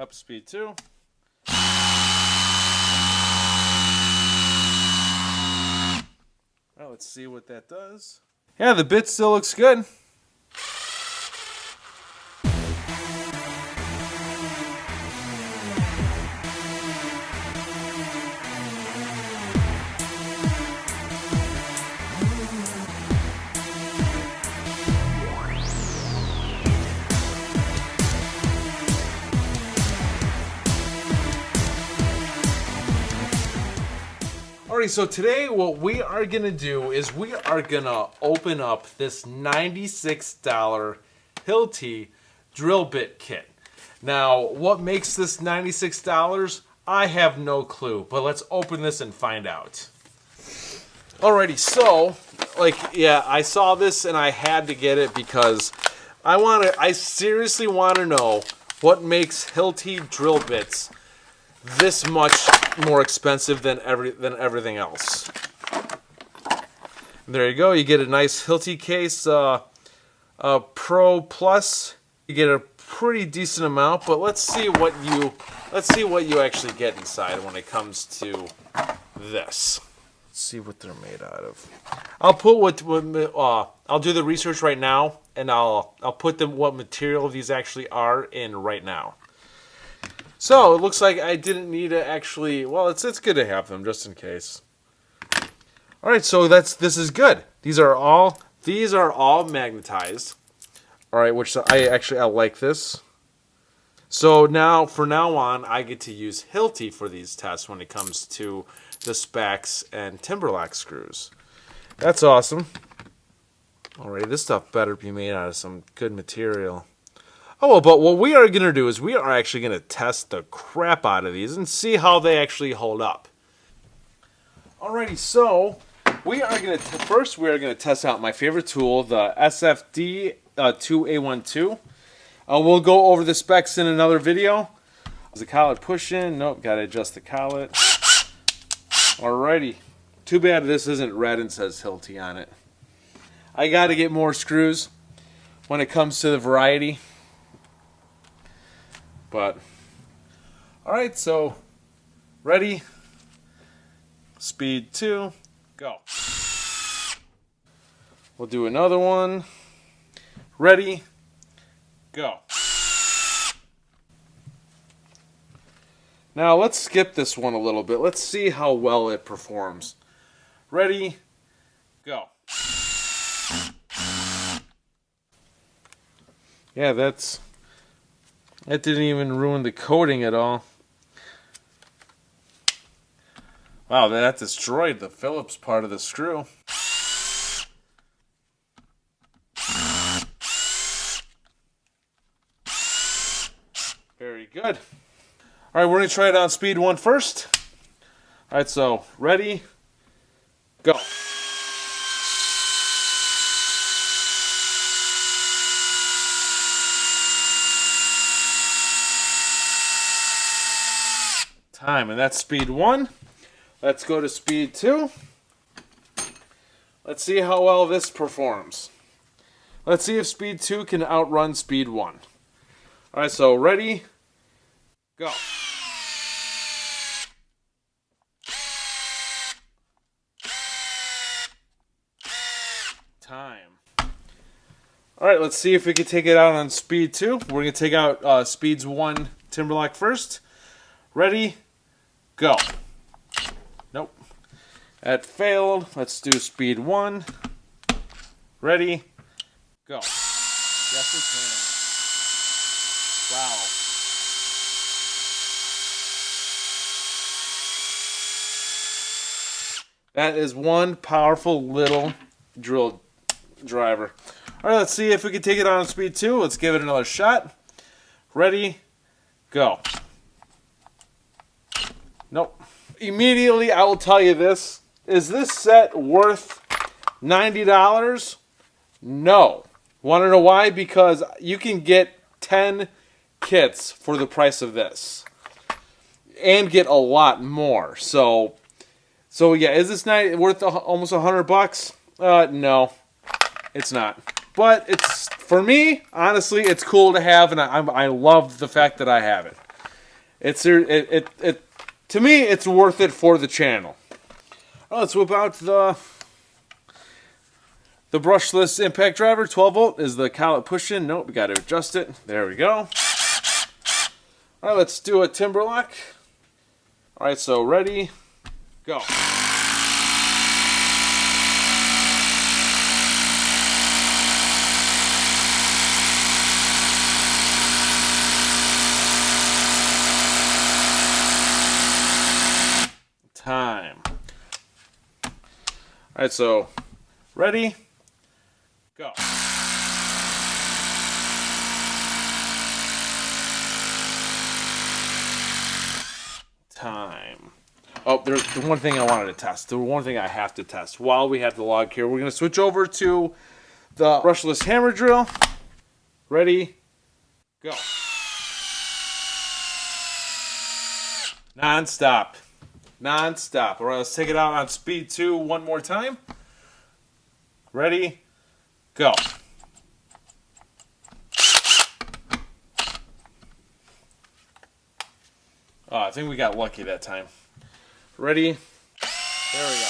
Up speed 2. Well, let's see what that does. Yeah, the bit still looks good. Alright, so today what we are going to do is we are going to open up this $96 HILTI drill bit kit. Now, what makes this $96? I have no clue, but let's open this and find out. Alrighty, so, I saw this and I had to get it because I seriously want to know what makes HILTI drill bits this much more expensive than everything else. There you go. You get a nice HILTI case, Pro Plus. You get a pretty decent amount, but let's see what you actually get inside when it comes to this. Let's see what they're made out of. I'll put I'll do the research right now, and I'll put what material these actually are in right now. So, it looks like I didn't need to actually... Well, it's good to have them, just in case. Alright, so this is good. These are all magnetized. Alright, which I like this. So, from now on, I get to use HILTI for these tests when it comes to the specs and timberlock screws. That's awesome. Alright, this stuff better be made out of some good material. Oh, but what we are going to do is we are actually going to test the crap out of these and see how they actually hold up. Alrighty, so we are going to test out my favorite tool, the SFD 2A12. We'll go over the specs in another video. Is the collet push in? Nope, got to adjust the collet. Alrighty. Too bad this isn't red and says HILTI on it. I got to get more screws when it comes to the variety. But, alright, so, ready, speed 2, go. We'll do another one, ready, go. Now, let's skip this one a little bit. Let's see how well it performs. Ready, go. Yeah, that didn't even ruin the coating at all. Wow, that destroyed the Phillips part of the screw. Very good. Alright, we're going to try it on speed 1 first. Alright, so ready, go. Time, and that's speed 1. Let's go to speed 2. Let's see how well this performs. Let's see if speed 2 can outrun speed 1. Alright, so ready, go. Time. Alright, let's see if we can take it out on speed 2. We're going to take out speeds 1 timberlock first. Ready, go. Nope. That failed. Let's do speed 1. Ready, go. Yes, we can. Wow. That is one powerful little drill driver. Alright, let's see if we can take it on speed 2. Let's give it another shot. Ready, go. Nope. Immediately, I will tell you this. Is this set worth $90? No. Want to know why? Because you can get 10 kits for the price of this. And get a lot more. So yeah, is this night worth almost $100? No, it's not. But it's, for me, honestly, it's cool to have, and I love the fact that I have it. To me, it's worth it for the channel. Well, let's whip out the brushless impact driver. 12 volt is the collet push in. Nope, we got to adjust it. There we go. All right, let's do a timber lock. All right, so ready, go. Time. All right, so ready, go. Time. Oh, there's the one thing I wanted to test. The one thing I have to test while we have the log here. We're going to switch over to the brushless hammer drill. Ready, go. Non-stop. Non-stop. All right, let's take it out on speed 2 one more time. Ready, go. Oh, I think we got lucky that time. Ready, there we go.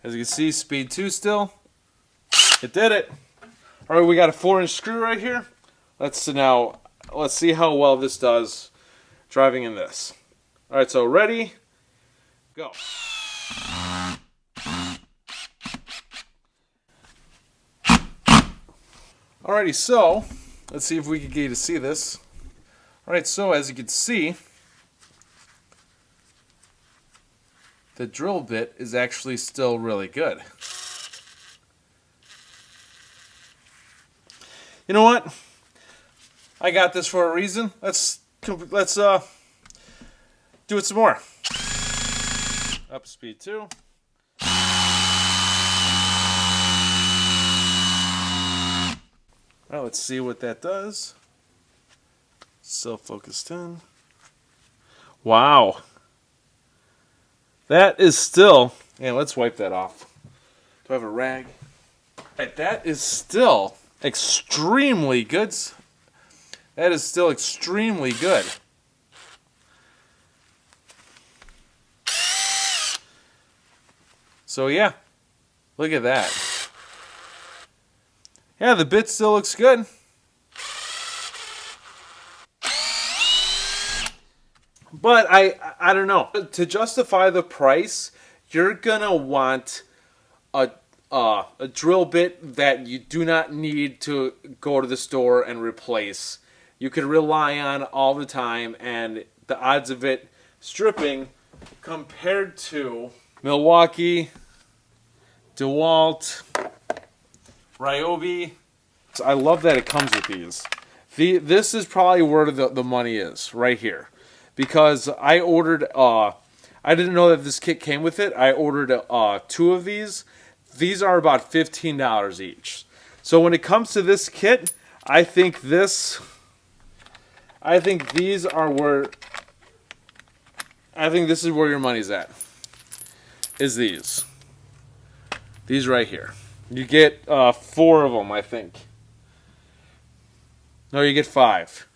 As you can see, speed 2 still. It did it. All right, we got a 4-inch screw right here. Let's see how well this does driving in this. All right, so ready, go. Alrighty, so let's see if we can get you to see this. Alright, so as you can see, the drill bit is actually still really good. You know what? I got this for a reason. Let's do it some more. Up speed 2. All right, let's see what that does. Self-focused in. Wow. That is still, and let's wipe that off. Do I have a rag? All right, that is still extremely good. That is still extremely good. So yeah, look at that. Yeah, the bit still looks good. But I don't know. To justify the price, you're gonna want a drill bit that you do not need to go to the store and replace. You can rely on all the time, and the odds of it stripping compared to Milwaukee, DeWalt, Ryobi. I love that it comes with these. This is probably where the money is, right here. Because I ordered, I didn't know that this kit came with it. I ordered 2 of these. These are about $15 each. So when it comes to this kit, I think these are where, I think this is where your money's at. Is these. These right here. You get 4 of them, I think. No, you get 5.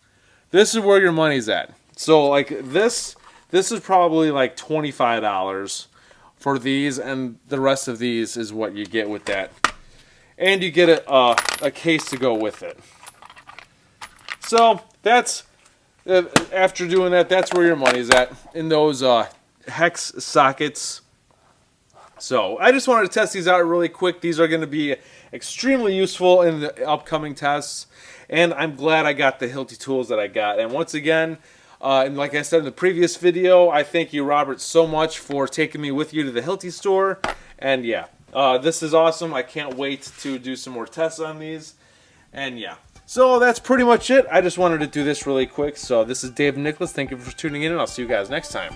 This is where your money's at. So, like, this is probably like $25 for these, and the rest of these is what you get with that. And you get a case to go with it. So, that's, after doing that, that's where your money's at, in those hex sockets. So, I just wanted to test these out really quick. These are going to be extremely useful in the upcoming tests, and I'm glad I got the HILTI tools that I got. And once again, and like I said in the previous video, I thank you, Robert, so much for taking me with you to the HILTI store. And yeah, this is awesome. I can't wait to do some more tests on these. And yeah, so that's pretty much it. I just wanted to do this really quick. So this is Dave and Nicholas. Thank you for tuning in, and I'll see you guys next time.